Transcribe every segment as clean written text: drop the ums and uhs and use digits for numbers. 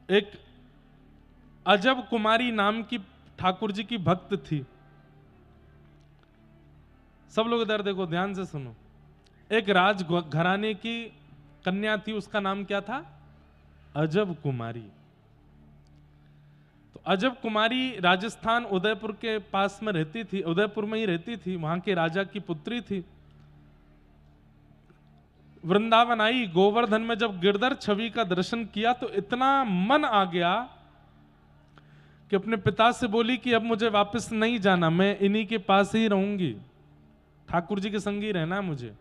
एक अजब कुमारी नाम की ठाकुर जी की भक्त थी। सब लोग इधर देखो, ध्यान से सुनो। एक राज घराने की कन्या थी, उसका नाम क्या था? अजब कुमारी। तो अजब कुमारी राजस्थान उदयपुर के पास में रहती थी, उदयपुर में ही रहती थी, वहां के राजा की पुत्री थी। वृंदावन आई, गोवर्धन में जब गिरधर छवि का दर्शन किया तो इतना मन आ गया कि अपने पिता से बोली कि अब मुझे वापस नहीं जाना, मैं इन्हीं के पास ही रहूंगी, ठाकुर जी के संग ही रहना है मुझे।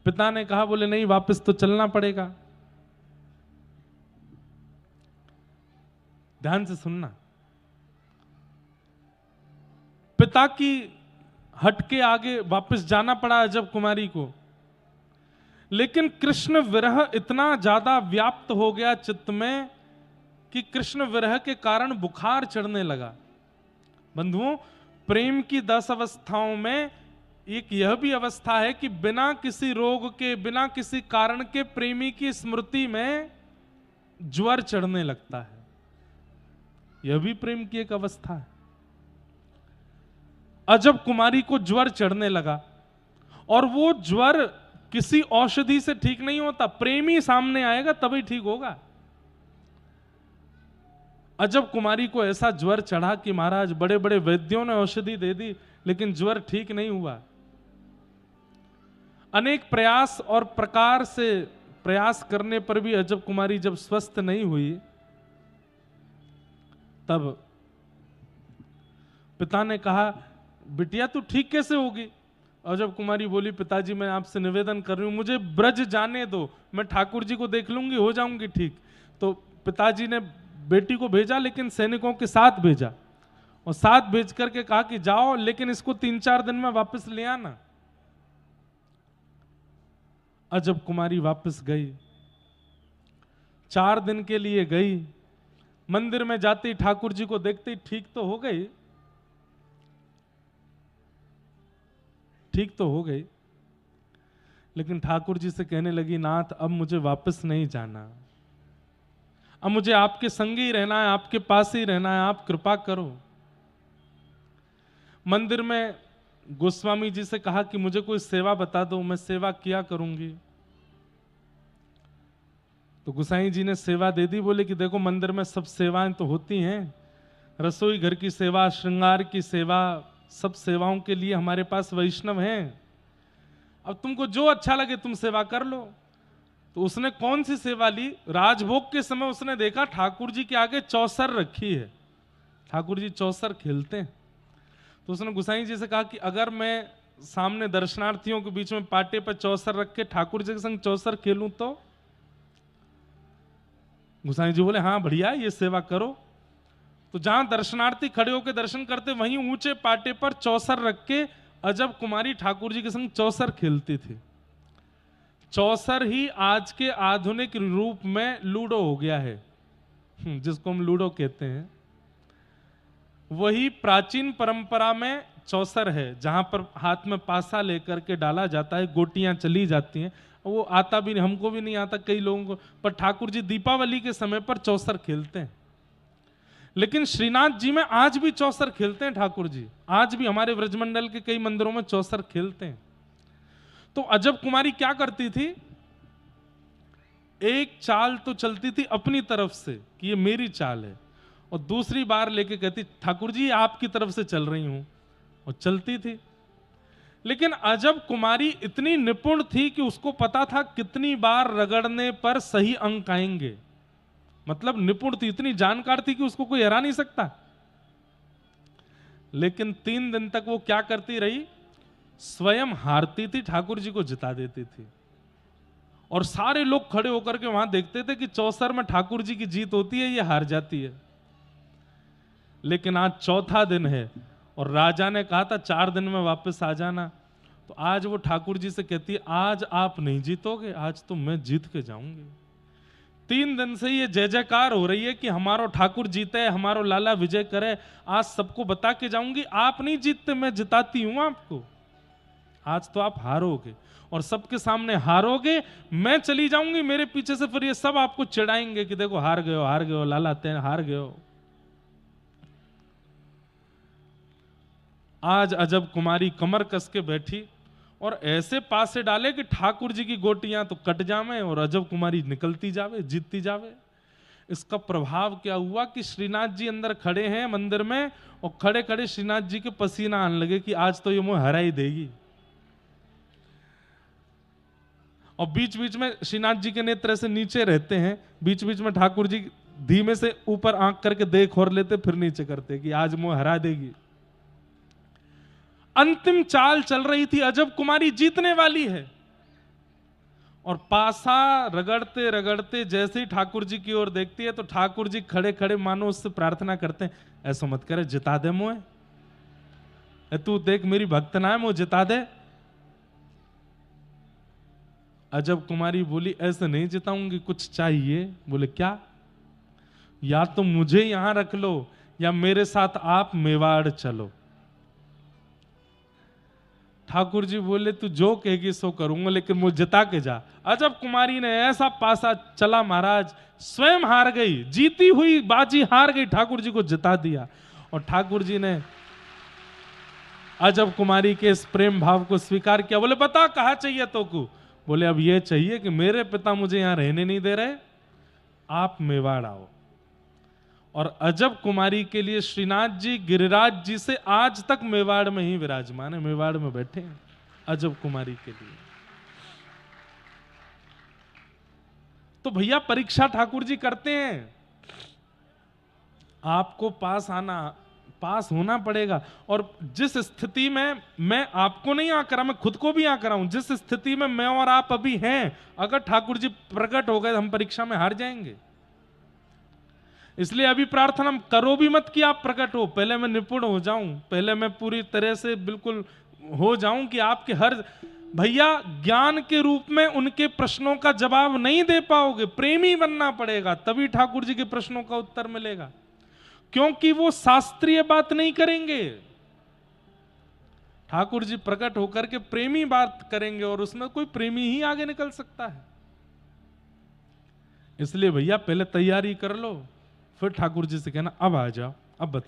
पिता ने कहा, बोले नहीं, वापस तो चलना पड़ेगा। ध्यान से सुनना। पिता की हट के आगे वापस जाना पड़ा अजब कुमारी को। लेकिन कृष्ण विरह इतना ज्यादा व्याप्त हो गया चित्त में कि कृष्ण विरह के कारण बुखार चढ़ने लगा। बंधुओं, प्रेम की 10 अवस्थाओं में एक यह भी अवस्था है कि बिना किसी रोग के, बिना किसी कारण के प्रेमी की स्मृति में ज्वर चढ़ने लगता है। यह भी प्रेम की एक अवस्था है। अजब कुमारी को ज्वर चढ़ने लगा, और वो ज्वर किसी औषधि से ठीक नहीं होता, प्रेमी सामने आएगा तभी ठीक होगा। अजब कुमारी को ऐसा ज्वर चढ़ा कि महाराज बड़े बड़े वैद्यों ने औषधि दे दी, लेकिन ज्वर ठीक नहीं हुआ। अनेक प्रयास और प्रकार से प्रयास करने पर भी अजब कुमारी जब स्वस्थ नहीं हुई, तब पिता ने कहा, बिटिया तू ठीक कैसे होगी? अजब कुमारी बोली, पिताजी मैं आपसे निवेदन कर रही हूं, मुझे ब्रज जाने दो, मैं ठाकुर जी को देख लूंगी, हो जाऊंगी ठीक। तो पिताजी ने बेटी को भेजा, लेकिन सैनिकों के साथ भेजा, और साथ भेज करके कहा कि जाओ, लेकिन इसको 3-4 दिन में वापस ले आना। अजब कुमारी वापस गई, 4 दिन के लिए गई। मंदिर में जाती, ठाकुर जी को देखती, ठीक तो हो गई, ठीक तो हो गई, लेकिन ठाकुर जी से कहने लगी, नाथ अब मुझे वापस नहीं जाना, अब मुझे आपके संग ही रहना है, आपके पास ही रहना है, आप कृपा करो। मंदिर में गोस्वामी जी से कहा कि मुझे कोई सेवा बता दो, मैं सेवा किया करूंगी। तो गोसाई जी ने सेवा दे दी। बोले कि देखो, मंदिर में सब सेवाएं तो होती हैं, रसोई घर की सेवा, श्रृंगार की सेवा, सब सेवाओं के लिए हमारे पास वैष्णव हैं, अब तुमको जो अच्छा लगे तुम सेवा कर लो। तो उसने कौन सी सेवा ली? राजभोग के समय उसने देखा ठाकुर जी के आगे चौसर रखी है, ठाकुर जी चौसर खेलते हैं। तो उसने गोसाई जी से कहा कि अगर मैं सामने दर्शनार्थियों के बीच में पाटे पर चौसर रख के ठाकुर जी के संग चौसर खेलूं तो? गोसाई जी बोले, हाँ बढ़िया, ये सेवा करो। तो जहां दर्शनार्थी खड़े होकर दर्शन करते, वहीं ऊंचे पाटे पर चौसर रख के अजब कुमारी ठाकुर जी के संग चौसर खेलती थी। चौसर ही आज के आधुनिक रूप में लूडो हो गया है, जिसको हम लूडो कहते हैं। वही प्राचीन परंपरा में चौसर है, जहां पर हाथ में पासा लेकर के डाला जाता है, गोटियां चली जाती हैं। वो आता भी नहीं, हमको भी नहीं आता कई लोगों को, पर ठाकुर जी दीपावली के समय पर चौसर खेलते हैं। लेकिन श्रीनाथ जी में आज भी चौसर खेलते हैं ठाकुर जी, आज भी हमारे व्रजमंडल के कई मंदिरों में चौसर खेलते हैं। तो अजब कुमारी क्या करती थी? एक चाल तो चलती थी अपनी तरफ से कि ये मेरी चाल है, और दूसरी बार लेके कहती, ठाकुर जी आपकी तरफ से चल रही हूं, और चलती थी। लेकिन अजब कुमारी इतनी निपुण थी कि उसको पता था कितनी बार रगड़ने पर सही अंक आएंगे। मतलब निपुण थी, इतनी जानकार थी कि उसको कोई हरा नहीं सकता। लेकिन 3 दिन तक वो क्या करती रही? स्वयं हारती थी, ठाकुर जी को जिता देती थी। और सारे लोग खड़े होकर के वहां देखते थे कि चौसर में ठाकुर जी की जीत होती है, ये हार जाती है। लेकिन आज चौथा दिन है, और राजा ने कहा था 4 दिन में वापस आ जाना। तो आज वो ठाकुर जी से कहती है, आज आप नहीं जीतोगे, आज तो मैं जीत के जाऊंगी। 3 दिन से ये जय जयकार हो रही है कि हमारो ठाकुर जीते, हमारो लाला विजय करे, आज सबको बता के जाऊंगी, आप नहीं जीतते, मैं जिताती हूं आपको। आज तो आप हारोगे और सबके सामने हारोगे, मैं चली जाऊंगी, मेरे पीछे से फिर ये सब आपको चिढ़ाएंगे कि देखो हार गए हो लाला, तेन हार गए हो। आज अजब कुमारी कमर कस के बैठी और ऐसे पासे डाले कि ठाकुर जी की गोटियां तो कट जावे और अजब कुमारी निकलती जावे, जीतती जावे। इसका प्रभाव क्या हुआ कि श्रीनाथ जी अंदर खड़े हैं मंदिर में और खड़े खड़े श्रीनाथ जी के पसीना आने लगे कि आज तो ये मुझे हरा ही देगी। और बीच बीच में श्रीनाथ जी के नेत्र ऐसे नीचे रहते हैं, बीच बीच में ठाकुर जी धीमे से ऊपर आंख करके देख और लेते, फिर नीचे करते कि आज मुझे हरा देगी। अंतिम चाल चल रही थी, अजब कुमारी जीतने वाली है। और पासा रगड़ते रगड़ते जैसे ही ठाकुर जी की ओर देखती है तो ठाकुर जी खड़े खड़े मानो उससे प्रार्थना करते हैं, ऐसा मत करे, जिता दे मुझे, तू देख मेरी भक्त ना है, मुझे जिता दे। अजब कुमारी बोली, ऐसे नहीं जिताऊंगी, कुछ चाहिए। बोले क्या? या तो मुझे यहां रख लो या मेरे साथ आप मेवाड़ चलो। ठाकुर जी बोले तू जो कहेगी सो करूंगा, लेकिन मुझे जिता के जा। अजब कुमारी ने ऐसा पासा चला महाराज, स्वयं हार गई, जीती हुई बाजी हार गई, ठाकुर जी को जिता दिया। और ठाकुर जी ने अजब कुमारी के इस प्रेम भाव को स्वीकार किया। बोले बता कहा चाहिए तो को? बोले अब ये चाहिए कि मेरे पिता मुझे यहां रहने नहीं दे रहे, आप मेवाड़ आओ। और अजब कुमारी के लिए श्रीनाथ जी गिरिराज जी से आज तक मेवाड़ में ही विराजमान है, मेवाड़ में बैठे हैं अजब कुमारी के लिए। तो भैया परीक्षा ठाकुर जी करते हैं, आपको पास होना पड़ेगा। और जिस स्थिति में मैं आपको नहीं आकर, मैं खुद को भी आकर हूं, जिस स्थिति में मैं और आप अभी हैं, अगर ठाकुर जी प्रकट हो गए तो हम परीक्षा में हार जाएंगे। इसलिए अभी प्रार्थना करो भी मत कि आप प्रकट हो, पहले मैं निपुण हो जाऊं, पहले मैं पूरी तरह से बिल्कुल हो जाऊं कि आपके हर भैया ज्ञान के रूप में उनके प्रश्नों का जवाब नहीं दे पाओगे, प्रेमी बनना पड़ेगा, तभी ठाकुर जी के प्रश्नों का उत्तर मिलेगा। क्योंकि वो शास्त्रीय बात नहीं करेंगे, ठाकुर जी प्रकट होकर के प्रेमी बात करेंगे और उसमें कोई प्रेमी ही आगे निकल सकता है। इसलिए भैया पहले तैयारी कर लो, फिर ठाकुर जी से कहना अब आ जाओ, अब